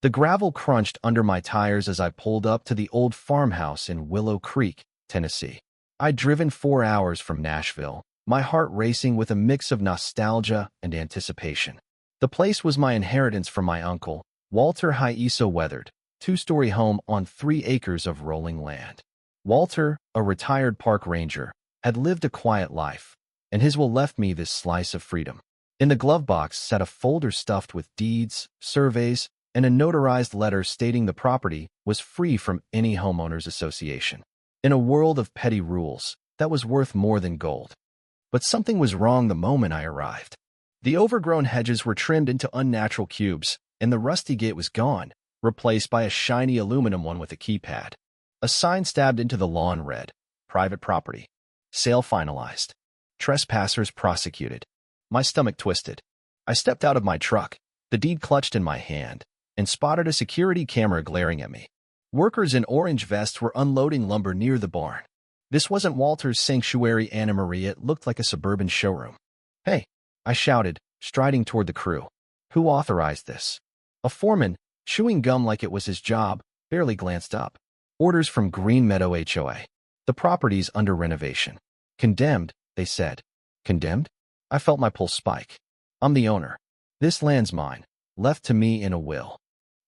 The gravel crunched under my tires as I pulled up to the old farmhouse in Willow Creek, Tennessee. I'd driven 4 hours from Nashville, my heart racing with a mix of nostalgia and anticipation. The place was my inheritance from my uncle, Walter Hieso Weathered, two-story home on 3 acres of rolling land. Walter, a retired park ranger, had lived a quiet life, and his will left me this slice of freedom. In the glove box sat a folder stuffed with deeds, surveys, and a notarized letter stating the property was free from any homeowners association. In a world of petty rules, that was worth more than gold. But something was wrong the moment I arrived. The overgrown hedges were trimmed into unnatural cubes, and the rusty gate was gone, replaced by a shiny aluminum one with a keypad. A sign stabbed into the lawn read, "Private property. Sale finalized. Trespassers prosecuted." My stomach twisted. I stepped out of my truck, the deed clutched in my hand, and spotted a security camera glaring at me. Workers in orange vests were unloading lumber near the barn. This wasn't Walter's sanctuary, Anna Marie. It looked like a suburban showroom. "Hey," I shouted, striding toward the crew. "Who authorized this?" A foreman, chewing gum like it was his job, barely glanced up. "Orders from Green Meadow HOA. The property's under renovation." "Condemned," they said. "Condemned?" I felt my pulse spike. "I'm the owner. This land's mine, left to me in a will."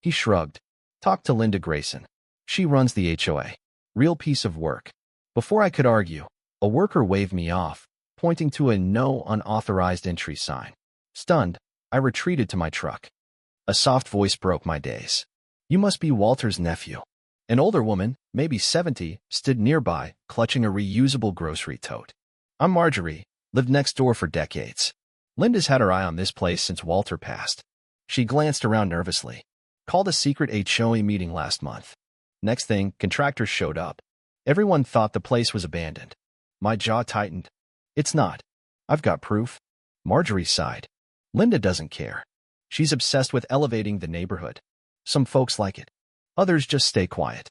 He shrugged. "Talk to Linda Grayson. She runs the HOA. Real piece of work." Before I could argue, a worker waved me off, pointing to a "No Unauthorized Entry" sign. Stunned, I retreated to my truck. A soft voice broke my daze. "You must be Walter's nephew." An older woman, maybe 70, stood nearby, clutching a reusable grocery tote. "I'm Marjorie. Lived next door for decades. Linda's had her eye on this place since Walter passed." She glanced around nervously. "Called a secret HOA meeting last month. Next thing, contractors showed up. Everyone thought the place was abandoned." My jaw tightened. "It's not. I've got proof." Marjorie sighed. "Linda doesn't care. She's obsessed with elevating the neighborhood. Some folks like it. Others just stay quiet."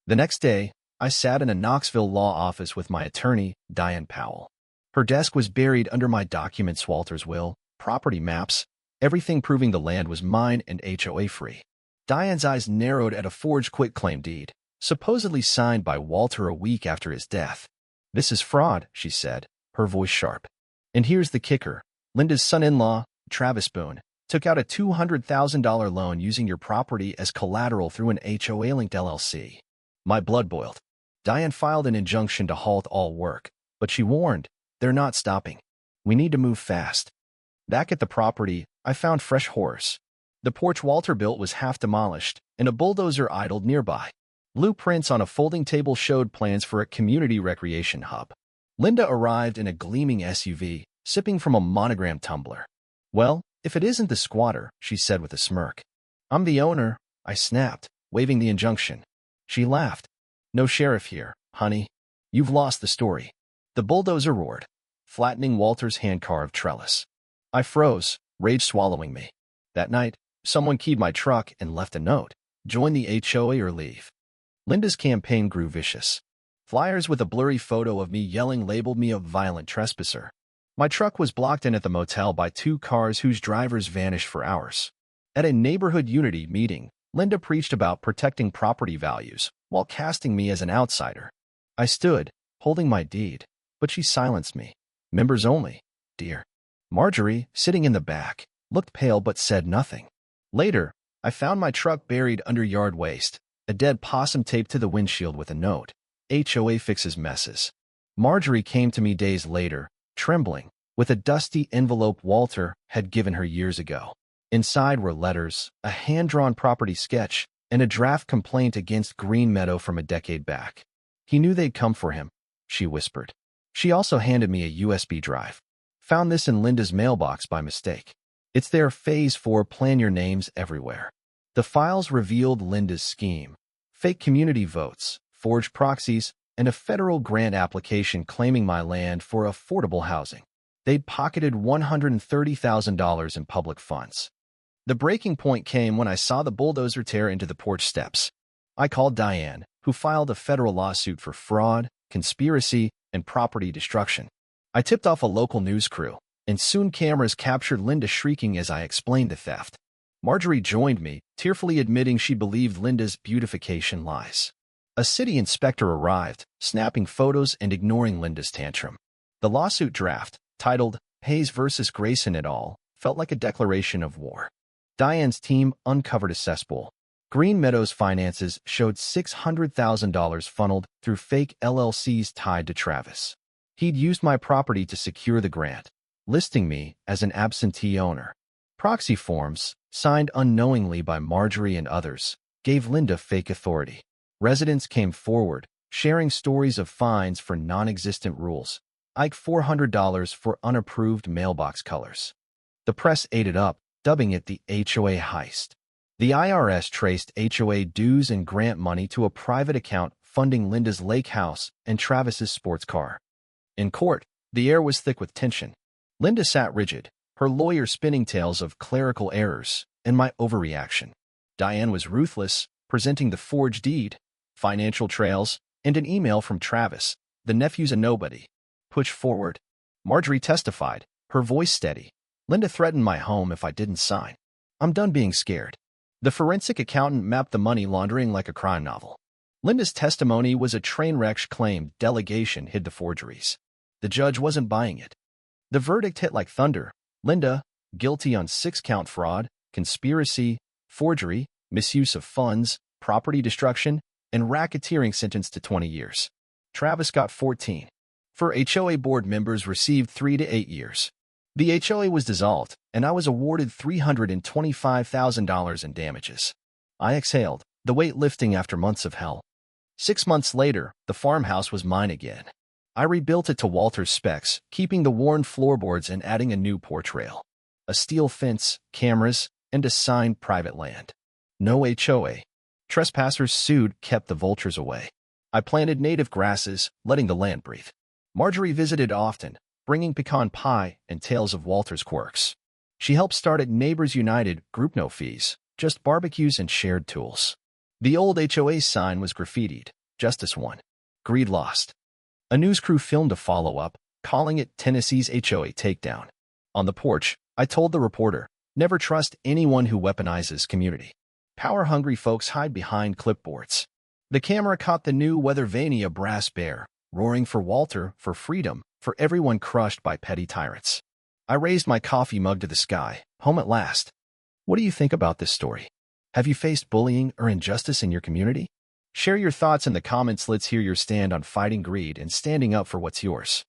The next day, I sat in a Knoxville law office with my attorney, Diane Powell. Her desk was buried under my documents: Walter's will, property maps, everything proving the land was mine and HOA-free. Diane's eyes narrowed at a forged quitclaim deed, supposedly signed by Walter a week after his death. "This is fraud," she said, her voice sharp. "And here's the kicker. Linda's son-in-law, Travis Boone, took out a $200,000 loan using your property as collateral through an HOA-linked LLC." My blood boiled. Diane filed an injunction to halt all work, but she warned, "They're not stopping. We need to move fast." Back at the property, I found fresh horrors. The porch Walter built was half demolished, and a bulldozer idled nearby. Blueprints on a folding table showed plans for a community recreation hub. Linda arrived in a gleaming SUV, sipping from a monogrammed tumbler. "Well, if it isn't the squatter," she said with a smirk. "I'm the owner," I snapped, waving the injunction. She laughed. "No sheriff here, honey. You've lost the story." The bulldozer roared, flattening Walter's hand-carved trellis. I froze, rage swallowing me. That night, someone keyed my truck and left a note: "Join the HOA or leave." Linda's campaign grew vicious. Flyers with a blurry photo of me yelling labeled me a violent trespasser. My truck was blocked in at the motel by 2 cars whose drivers vanished for hours. At a neighborhood unity meeting, Linda preached about protecting property values while casting me as an outsider. I stood, holding my deed, but she silenced me. "Members only, dear." Marjorie, sitting in the back, looked pale but said nothing. Later, I found my truck buried under yard waste, a dead possum taped to the windshield with a note: "HOA fixes messes." Marjorie came to me days later, trembling, with a dusty envelope Walter had given her years ago. Inside were letters, a hand-drawn property sketch, and a draft complaint against Green Meadow from a decade back. "He knew they'd come for him," she whispered. She also handed me a USB drive. "Found this in Linda's mailbox by mistake. It's their Phase 4 Plan Your Names Everywhere." The files revealed Linda's scheme: fake community votes, forged proxies, and a federal grant application claiming my land for affordable housing. They'd pocketed $130,000 in public funds. The breaking point came when I saw the bulldozer tear into the porch steps. I called Diane, who filed a federal lawsuit for fraud, conspiracy, and property destruction. I tipped off a local news crew, and soon cameras captured Linda shrieking as I explained the theft. Marjorie joined me, tearfully admitting she believed Linda's beautification lies. A city inspector arrived, snapping photos and ignoring Linda's tantrum. The lawsuit draft, titled Hayes versus Grayson et al., felt like a declaration of war. Diane's team uncovered a cesspool. Green Meadows finances showed $600,000 funneled through fake LLCs tied to Travis. He'd used my property to secure the grant, listing me as an absentee owner. Proxy forms, signed unknowingly by Marjorie and others, gave Linda fake authority. Residents came forward, sharing stories of fines for non-existent rules, like $400 for unapproved mailbox colors. The press ate it up, dubbing it the HOA heist. The IRS traced HOA dues and grant money to a private account funding Linda's lake house and Travis's sports car. In court, the air was thick with tension. Linda sat rigid, her lawyer spinning tales of clerical errors and my overreaction. Diane was ruthless, presenting the forged deed, financial trails, and an email from Travis, the nephew's a nobody. Push forward. Marjorie testified, her voice steady. Linda threatened my home if I didn't sign. I'm done being scared. The forensic accountant mapped the money laundering like a crime novel. Linda's testimony was a train wreck. Claimed delegation hid the forgeries. The judge wasn't buying it. The verdict hit like thunder. Linda, guilty on 6-count fraud, conspiracy, forgery, misuse of funds, property destruction, and racketeering, sentenced to 20 years. Travis got 14. For HOA board members received 3 to 8 years. The HOA was dissolved, and I was awarded $325,000 in damages. I exhaled, the weight lifting after months of hell. 6 months later, the farmhouse was mine again. I rebuilt it to Walter's specs, keeping the worn floorboards and adding a new porch rail, a steel fence, cameras, and assigned private land. No HOA. Trespassers sued, kept the vultures away. I planted native grasses, letting the land breathe. Marjorie visited often, bringing pecan pie and tales of Walter's quirks. She helped start at Neighbors United, group no fees, just barbecues and shared tools. The old HOA sign was graffitied, justice won. Greed lost. A news crew filmed a follow-up, calling it Tennessee's HOA takedown. On the porch, I told the reporter, never trust anyone who weaponizes community. Power-hungry folks hide behind clipboards. The camera caught the new Weathervania brass bear, roaring for Walter, for freedom, for everyone crushed by petty tyrants. I raised my coffee mug to the sky, home at last. What do you think about this story? Have you faced bullying or injustice in your community? Share your thoughts in the comments. Let's hear your stand on fighting greed and standing up for what's yours.